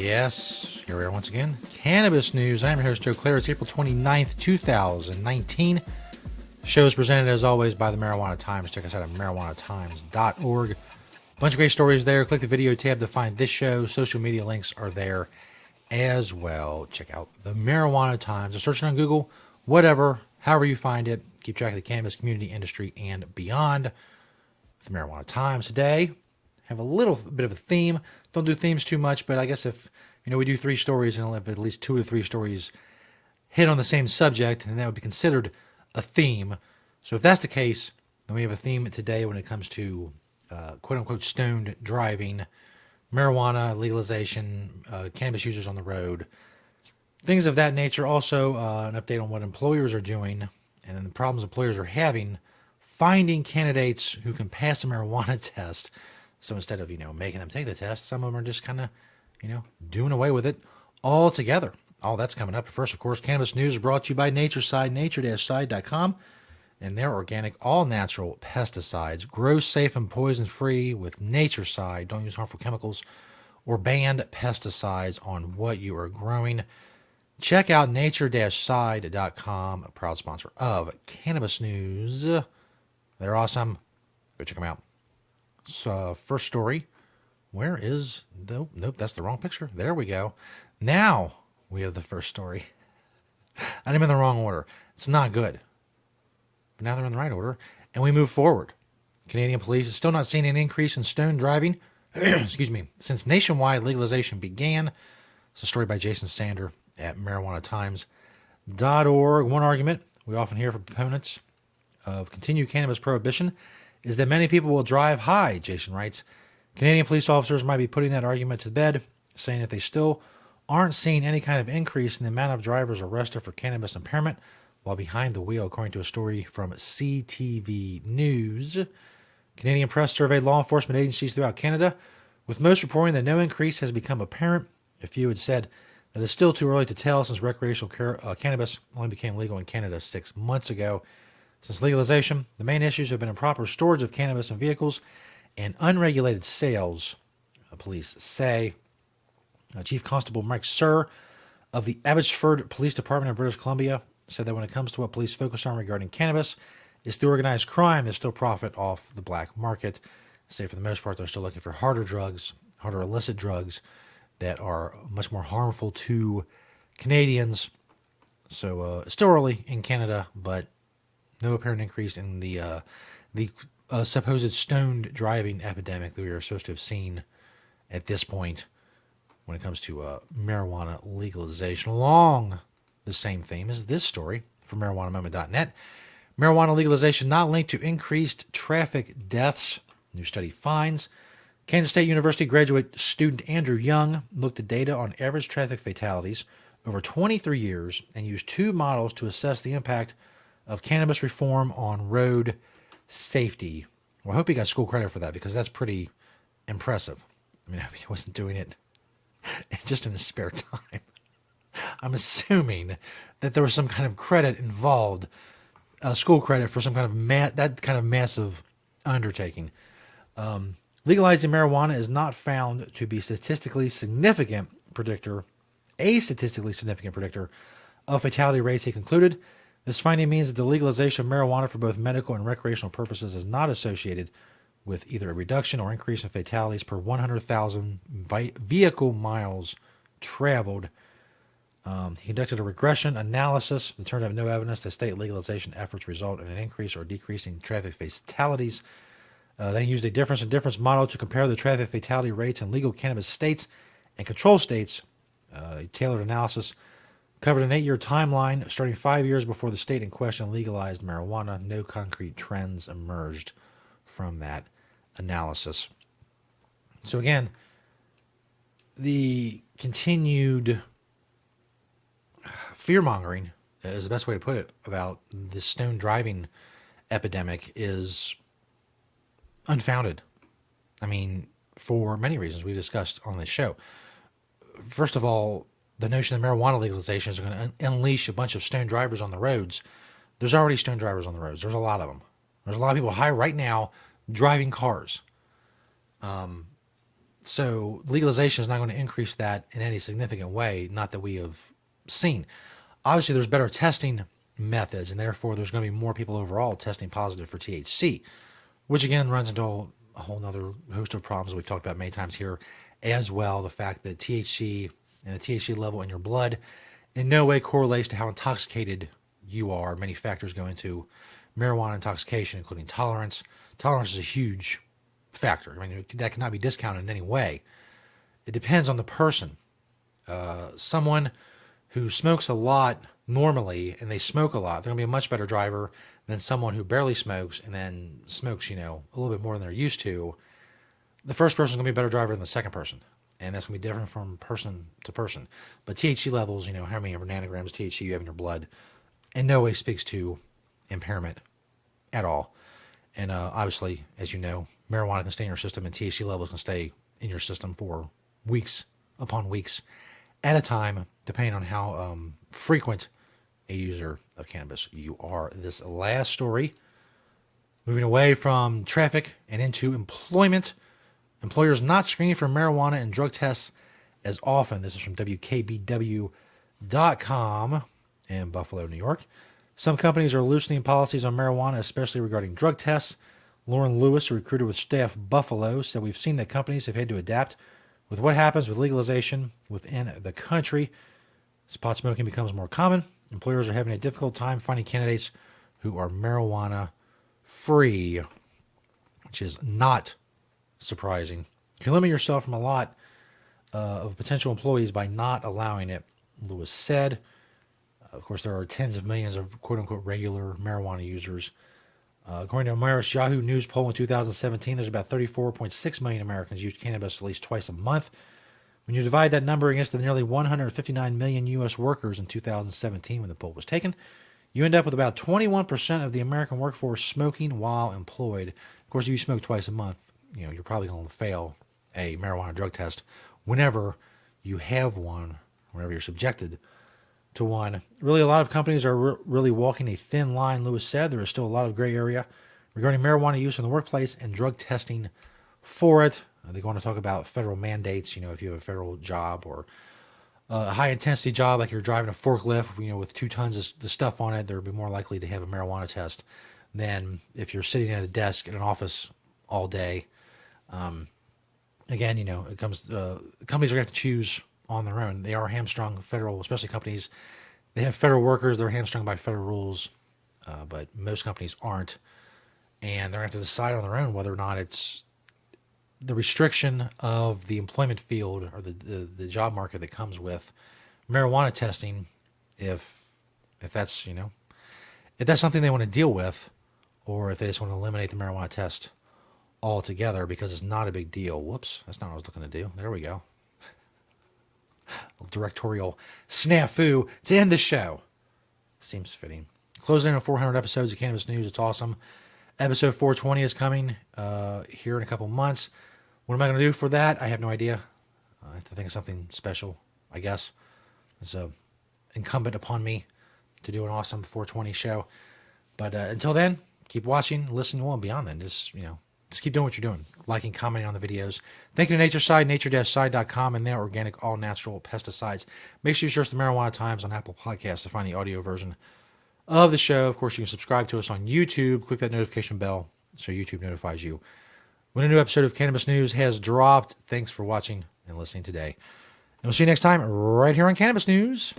Yes, here we are once again. Cannabis news. I'm your host, Joe Klare. It's April 29th, 2019. The show is presented, as always, by the Marijuana Times. Check us out at marijuanatimes.org. Bunch of great stories there. Click the video tab to find this show. Social media links are there as well. Check out the Marijuana Times. Or search it on Google, whatever, however you find it. Keep track of the cannabis community, industry, and beyond. The Marijuana Times today have a little bit of a theme. Don't do themes too much, but I guess if we do 3 stories and if at least 2 or 3 stories hit on the same subject, then that would be considered a theme. So if that's the case, then we have a theme today when it comes to quote-unquote stoned driving, marijuana legalization, cannabis users on the road, things of that nature. Also, an update on what employers are doing and then the problems employers are having finding candidates who can pass a marijuana test. So instead of, making them take the test, some of them are just kind of, doing away with it altogether. All that's coming up. First, of course, Cannabis News is brought to you by Natureside, nature-side.com, and their organic, all-natural pesticides. Grow safe and poison-free with Natureside. Don't use harmful chemicals or banned pesticides on what you are growing. Check out nature-side.com, a proud sponsor of Cannabis News. They're awesome. Go check them out. So, first story. Where is the... Nope, that's the wrong picture. There we go. Now we have the first story. I'm in the wrong order. It's not good. But now they're in the right order. And we move forward. Canadian police is still not seeing an increase in stone driving excuse me, since nationwide legalization began. It's a story by Jason Sander at marijuanatimes.org. One argument we often hear from proponents of continued cannabis prohibition is that many people will drive high, Jason writes. Canadian police officers might be putting that argument to bed, saying that they still aren't seeing any kind of increase in the amount of drivers arrested for cannabis impairment while behind the wheel, according to a story from CTV News. Canadian press surveyed law enforcement agencies throughout Canada, with most reporting that no increase has become apparent. A few had said that it's still too early to tell since recreational cannabis only became legal in Canada 6 months ago. Since legalization, the main issues have been improper storage of cannabis in vehicles and unregulated sales, police say. Chief Constable Mike Sir of the Abbotsford Police Department in British Columbia said that when it comes to what police focus on regarding cannabis, it's the organized crime that still profit off the black market. Say for the most part, they're still looking for harder drugs, harder illicit drugs that are much more harmful to Canadians. So still early in Canada, but no apparent increase in the supposed stoned driving epidemic that we are supposed to have seen at this point when it comes to marijuana legalization. Along the same theme as this story from marijuanamoment.net. Marijuana legalization not linked to increased traffic deaths. New study finds. Kansas State University graduate student Andrew Young looked at data on average traffic fatalities over 23 years and used 2 models to assess the impact of cannabis reform on road safety. Well, I hope he got school credit for that because that's pretty impressive. I mean, he wasn't doing it just in his spare time. I'm assuming that there was some kind of credit involved, school credit for some kind of that kind of massive undertaking. Legalizing marijuana is not found to be a statistically significant predictor of fatality rates, he concluded. This finding means that the legalization of marijuana for both medical and recreational purposes is not associated with either a reduction or increase in fatalities per 100,000 vehicle miles traveled. He conducted a regression analysis that turned up no evidence that state legalization efforts result in an increase or decrease in traffic fatalities. They used a difference model to compare the traffic fatality rates in legal cannabis states and control states. A tailored analysis covered an 8-year timeline starting 5 years before the state in question legalized marijuana. No concrete trends emerged from that analysis. So again, the continued fear-mongering is the best way to put it about the stone driving epidemic is unfounded. I mean, for many reasons we discussed on this show. First of all, the notion that marijuana legalization is going to unleash a bunch of stone drivers on the roads. There's already stone drivers on the roads. There's a lot of them. There's a lot of people high right now driving cars. So legalization is not going to increase that in any significant way, not that we have seen. Obviously, there's better testing methods, and therefore there's going to be more people overall testing positive for THC, which again runs into a whole other host of problems we've talked about many times here as well. The fact that THC and the THC level in your blood in no way correlates to how intoxicated you are. Many factors go into marijuana intoxication, including tolerance. Tolerance is a huge factor. I mean, that cannot be discounted in any way. It depends on the person. Someone who smokes a lot normally and they smoke a lot, they're going to be a much better driver than someone who barely smokes and then smokes, a little bit more than they're used to. The first person is going to be a better driver than the second person. And that's going to be different from person to person. But THC levels, how many nanograms THC you have in your blood, in no way speaks to impairment at all. And obviously, as you know, marijuana can stay in your system and THC levels can stay in your system for weeks upon weeks at a time, depending on how frequent a user of cannabis you are. This last story, moving away from traffic and into employment. Employers not screening for marijuana and drug tests as often. This is from WKBW.com in Buffalo, New York. Some companies are loosening policies on marijuana, especially regarding drug tests. Lauren Lewis, a recruiter with Staff Buffalo, said we've seen that companies have had to adapt with what happens with legalization within the country. As pot smoking becomes more common, employers are having a difficult time finding candidates who are marijuana free, which is not surprising. You can limit yourself from a lot of potential employees by not allowing it, Lewis said. Of course, there are tens of millions of quote-unquote regular marijuana users. According to a Marist Yahoo News poll in 2017, there's about 34.6 million Americans use cannabis at least twice a month. When you divide that number against the nearly 159 million U.S. workers in 2017 when the poll was taken, you end up with about 21% of the American workforce smoking while employed. Of course, if you smoke twice a month, you're probably going to fail a marijuana drug test whenever you have one, whenever you're subjected to one. Really, a lot of companies are really walking a thin line, Lewis said. There is still a lot of gray area regarding marijuana use in the workplace and drug testing for it. They go on to talk about federal mandates. If you have a federal job or a high-intensity job like you're driving a forklift, with 2 tons of the stuff on it, they'll be more likely to have a marijuana test than if you're sitting at a desk in an office all day. Again, it comes. Companies are going to have to choose on their own. They are hamstrung. Federal, especially companies, they have federal workers. They're hamstrung by federal rules, but most companies aren't, and they're going to have to decide on their own whether or not it's the restriction of the employment field or the job market that comes with marijuana testing. If that's if that's something they want to deal with, or if they just want to eliminate the marijuana test altogether because it's not a big deal. Whoops, that's not what I was looking to do. There we go. Directorial snafu to end the show. Seems fitting. Closing in on 400 episodes of Cannabis News. It's awesome. Episode 420 is coming here in a couple months. What am I going to do for that? I have no idea. I have to think of something special, I guess. It's incumbent upon me to do an awesome 420 show. But until then, keep watching, listening, well, and beyond then. Just keep doing what you're doing. Liking, commenting on the videos. Thank you to Nature Side, nature-side.com, and their organic, all-natural pesticides. Make sure you search the Marijuana Times on Apple Podcasts to find the audio version of the show. Of course, you can subscribe to us on YouTube. Click that notification bell so YouTube notifies you when a new episode of Cannabis News has dropped. Thanks for watching and listening today. And we'll see you next time right here on Cannabis News.